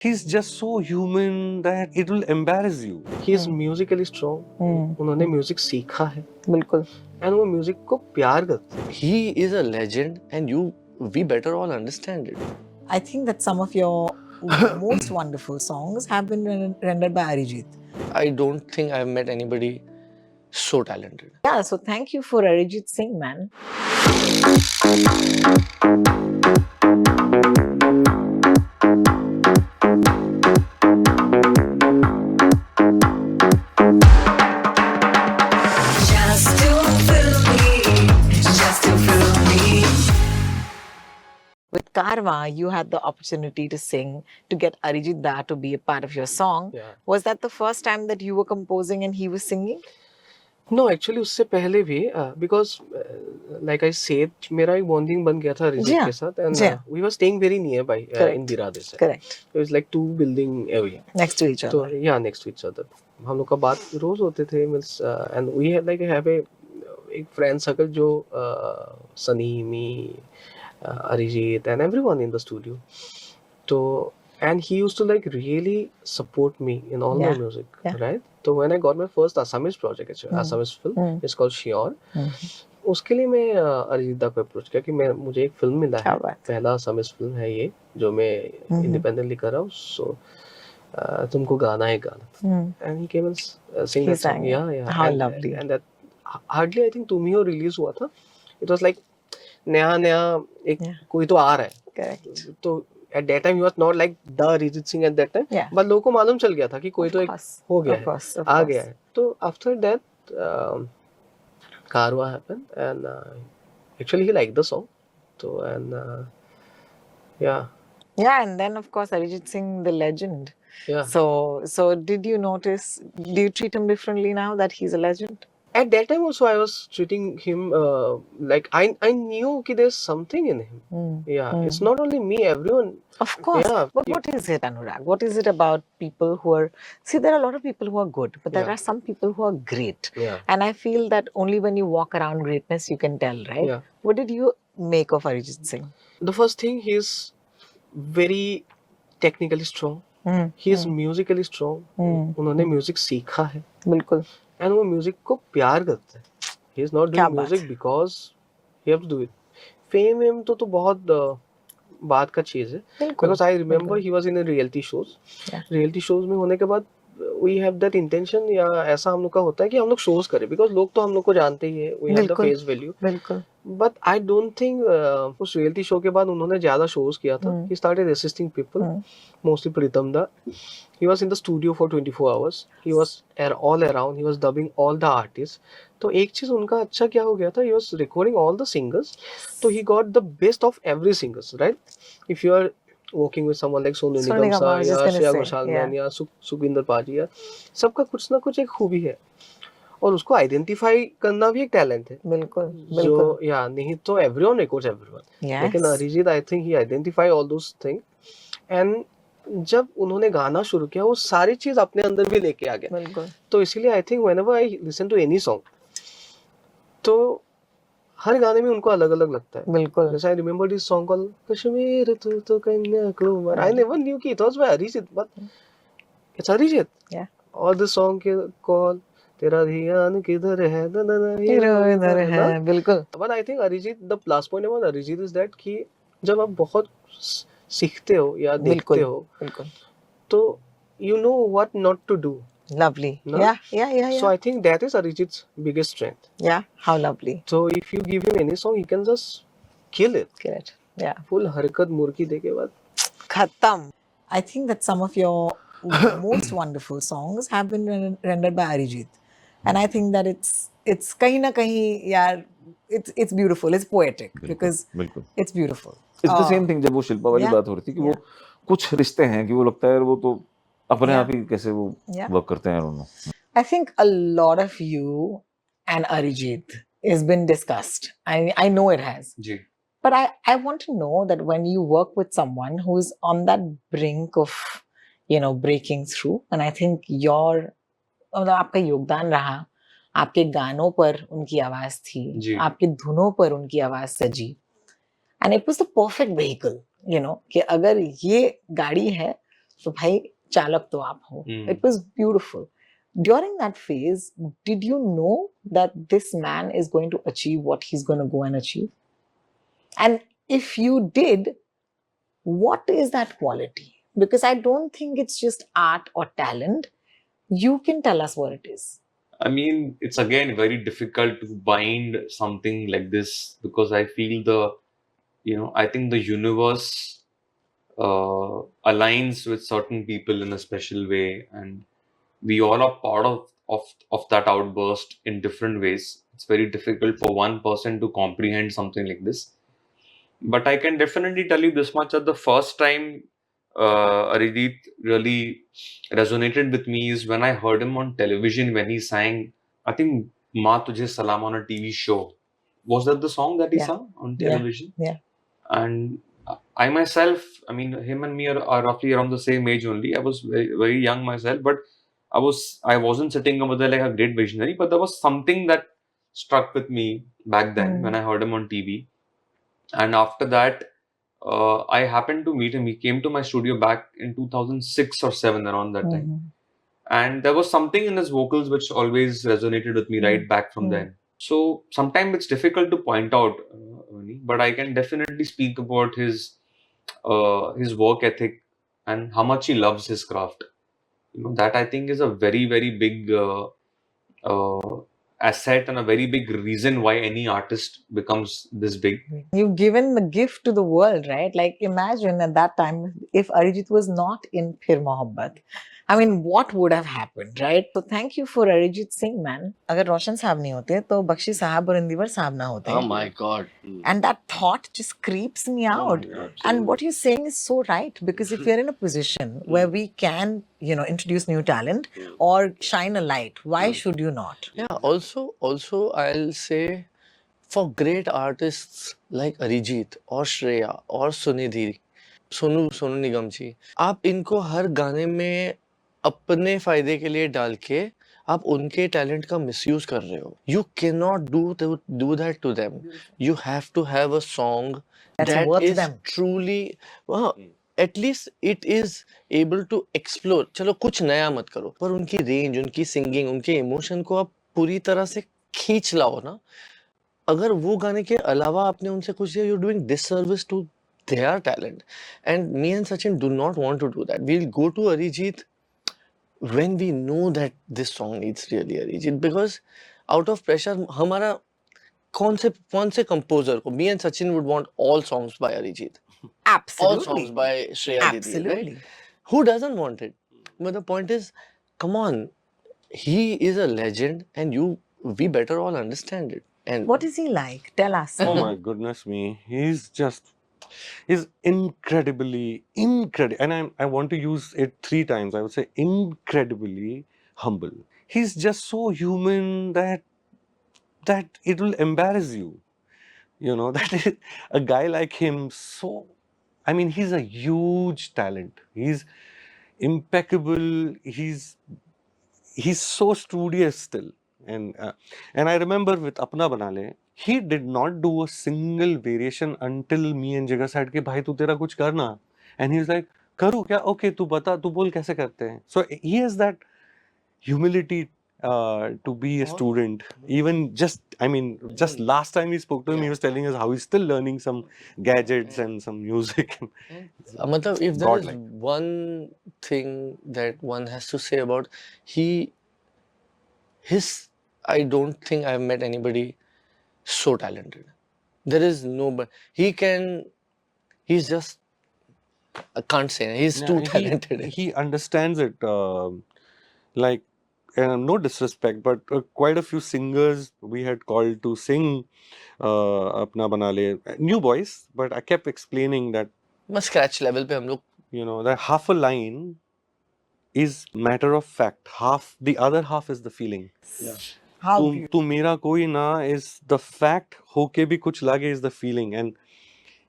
He's just so human that it will embarrass you. He is musically strong. उन्होंने music सीखा है बिल्कुल. And वो म्यूजिक को प्यार करते हैं. He is a legend, and we better all understand it. I think that some of your most wonderful songs have been rendered by Arijit. I don't think I've met anybody so talented. Yeah, so thank you for Arijit Singh, man. With Karwa, you had the opportunity to sing, to get Arijit Da to be a part of your song. Yeah. Was that the first time that you were composing and he was singing? No actually उससे पहले भी because like I said मेरा एक bonding बन गया था Arijit Yeah. के साथ and Yeah. We were staying very near by Correct. In बिरादे से. Correct. It was like 2 building away. Next to each तो other. Yeah next to each other हम लोग का बात रोज होते थे means and we have like have एक फ्रेंड सर्कल जो Sunny me Arijit and everyone in the studio. तो and he used to like really support me in all my Yeah. music, Yeah. right? So when I got my first Assamese project, actually, Assamese film, it's called Shior. उसके लिए मैं अरिजीत दा को approach किया कि मैं मुझे एक फिल्म मिला क्या है, बात। पहला असमिस फिल्म है ये जो मैं इंडिपेंडेंटली कर रहा हूँ. सो तुमको गाना है गाना. And he came and Singh He that song. sang it. या How lovely. And that hardly I think तुम ही रिलीज हुआ था. इट वाज लाइक नया नया एक Yeah. कोई तो आ रहा है. Correct. तो at that time he was not like the Arijit Singh at that time. Yeah. but लोगों को मालूम चल गया था कि कोई Of तो एक course. हो गया Of है, course, of आ course. गया है. तो after that Karwa happened and actually he liked the song. So and yeah. Yeah, and then of course Arijit Singh, the legend. Yeah. So did you notice? Do you treat him differently now that he's a legend? At that time also I was treating him like I knew कि there's something in him. Yeah. It's not only me, everyone. Of course. Yeah. But what is it, Anurag? What is it about people who are... See, there are a lot of people who are good, but there Yeah. are some people who are great. Yeah. And I feel that only when you walk around greatness, you can tell, right? Yeah. What did you make of Arijit Singh? The first thing, he's very technically strong. He is musically strong. उन्होंने music सीखा है बिल्कुल. And वो music को प्यार करते हैं. He is not क्या डूइंग बात music because he have to do it. Fame तो बहुत बात का चीज है. बिल्कुल. Because I remember he was in reality shows. Yeah. Reality shows में होने के बाद वी हैव दैट इंटेंशन या ऐसा हम लोग का होता है कि हम लोग शोज करें बिकॉज लोग तो हम लोग को जानते ही है. वी हैव द बिल्कुल. Face value. बिल्कुल. बट आई डोंट थिंक उस रियलिटी शो के बाद उन्होंने ज्यादा शोज किया था. He started assisting people, mostly Pritam da. He was in the studio for 24 hours. He was all around. He was dubbing all the artists. तो एक चीज उनका अच्छा क्या हो गया था, he was recording all the singers. तो he got the best of every singers, right? If you are working with someone like Sonu Sonu Nigam Nigam, I sir was या just gonna Shreya say, Ghoshal yeah. Man या सुखविंदर पाजी या सबका कुछ ना कुछ एक खूबी है और उसको आइडेंटिफाई करना भी एक टैलेंट है. बिल्कुल. जो बिल्कुल. या नहीं तो everyone records everyone. Yes. लेकिन Arijit I think he identify all those thing. And जब उन्होंने गाना शुरू किया वो सारी चीज अपने अंदर भी लेके आ गया. बिल्कुल. तो इसीलिए I think whenever I listen to any song तो हर गाने में उनको अलग अलग लगता है. बिल्कुल. जैसे I remember this song called Kashmir तू तो कन्याकुमारी. आई नेवर न्यू कि it was by Arijit but it's Arijit. Yeah. और दिस सॉन्ग के कॉल तेरा ध्यान किधर है हीरो इधर है. बिल्कुल. But I think Arijit the plus point about Arijit is that कि जब आप बहुत सीखते हो या देखते बिल्कुल. हो बिल्कुल. तो you know what not to do. Lovely. No? Yeah. So I think that is Arijit's biggest strength. Yeah. How lovely. So if you give him any song, he can just kill it. Correct. Yeah. Full हरकत मुर्की दे के बाद. Khatam. I think that some of your most wonderful songs have been rendered by Arijit, and I think that it's कहीं ना कहीं यार it's beautiful, it's poetic because बिल्कुल. it's beautiful. It's the same thing. जब वो शिल्पा वाली Yeah. बात हो रही थी कि वो कुछ रिश्ते हैं कि वो लगता है वो तो अपने Yeah. आप ही कैसे वो Yeah. वर्क करते हैं दोनों. I think a lot of you and Arijit has been discussed. I know it has. Ji. But I want to know that when you work with someone who is on that brink of, breaking through, and I think मतलब आपका योगदान रहा, आपके गानों पर उनकी आवाज थी, जी. आपके धुनों पर उनकी आवाज सजी, and it was the perfect vehicle, कि अगर ये गाड़ी है तो भाई चालक तो आप हो. It was beautiful. During that phase, did you know that this man is going to achieve what he's going to go and achieve? And if you did, what is that quality? Because I don't think it's just art or talent. You can tell us what it is. I mean, it's again very difficult to bind something like this because I feel I think the universe aligns with certain people in a special way, and we all are part of that outburst in different ways. It's very difficult for one person to comprehend something like this. But I can definitely tell you this much: that the first time Arijit really resonated with me is when I heard him on television when he sang, I think, "Ma Tujhe Salam" on a TV show. Was that the song that he Yeah. sang on Yeah. television? Yeah. And I myself, I mean, him and me are roughly around the same age only. I was very, very young myself, but I wasn't sitting over there like a great visionary, but there was something that struck with me back then when I heard him on TV. And after that, I happened to meet him. He came to my studio back in 2006 or 7, around that time. Mhm. And there was something in his vocals which always resonated with me right back from then. So sometimes it's difficult to point out, Ernie, but I can definitely speak about his work ethic and how much he loves his craft. That I think is a very, very big asset and a very big reason why any artist becomes this big. You've given the gift to the world, right? Like imagine at that time if Arijit was not in Phir Mohabbat. I mean, what would have happened, right? So thank you for Arijit Singh, man. अगर रोशन साहब नहीं होते तो बख्शी साहब और इंदिवर साहब ना होते. Oh my God. And that thought just creeps me out. And what you're saying is so right, because if we're in a position where we can, introduce new talent or shine a light, why should you not? Yeah, also I'll say for great artists like Arijit or Shreya or Sunidhi, Sonu Nigam जी, आप इनको हर गाने में अपने फायदे के लिए डाल के आप उनके टैलेंट का मिसयूज कर रहे हो. You cannot do that to them. You have to have a song That's that worth is them. truly, at least it is able to explore. चलो कुछ नया मत करो, पर उनकी रेंज, उनकी सिंगिंग, उनके इमोशन को आप पूरी तरह से खींच लाओ ना. अगर वो गाने के अलावा आपने उनसे कुछ दिया, you're doing disservice to their talent. And me and Sachin do not want to do that. We'll go to Arijit when we know that this song needs really Arijit, because out of pressure हमारा कौन से composer को, me and Sachin would want all songs by Arijit, Absolutely. all songs by Shreya Didi, Absolutely. right? Who doesn't want it? But the point is, come on, he is a legend, and we better all understand it. And What is he like? Tell us. Oh my goodness me. He's incredibly, and I want to use it 3 times. I would say incredibly humble. He's just so human that it will embarrass you. That a guy like him, I mean, he's a huge talent. He's impeccable. He's so studious still. And I remember with Apna Banale, he did not do a single variation until me and Jigar said कि भाई तू तेरा कुछ करना. And he was like, करूँ क्या? Okay, तू बता, तू बोल कैसे करते हैं. So he has that humility to be a student. Even just last time we spoke to him, he was telling us how he's still learning some gadgets and some music. matlab, if there is Godlike. one thing that one has to say about I don't think I've met anybody so talented. There is nobody. He's just, I can't say, he's too talented. He understands it. Like, no disrespect, but quite a few singers we had called to sing Apna Banale, new boys, but I kept explaining that, बस scratch level पे हम लोग, that half a line is matter of fact. The other half is the feeling. How तू मेरा कोई ना is the fact, होके भी कुछ लगे is the feeling. And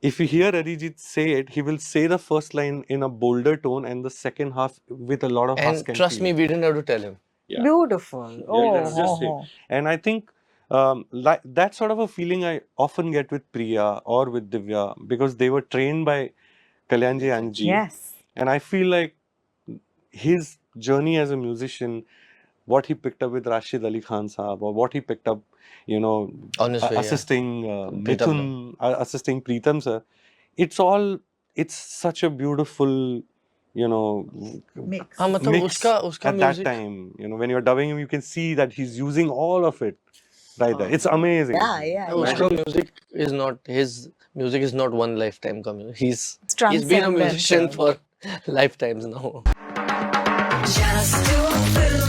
if you hear Arijit say it, he will say the first line in a bolder tone and the second half with a lot of husk and and trust me, feeling. we didn't have to tell him. Yeah. beautiful. Oh, that's just it. And I think like that sort of a feeling I often get with Priya or with Divya, because they were trained by Kalyanji Anji. Yes. And I feel like his journey as a musician, what he picked up with Rashid Ali Khan Saab, or what he picked up, you know, Honestly, yeah. assisting Pritam Mithun, assisting Pritam sir. It's such a beautiful, you know, Mix. हाँ मतलब mix उसका at that music time. You know, when you're dubbing him, you can see that he's using all of it right there. It's amazing. Yeah. उसका music is not one lifetime का music. He's been a Transcendent. musician for lifetimes now. Just to fill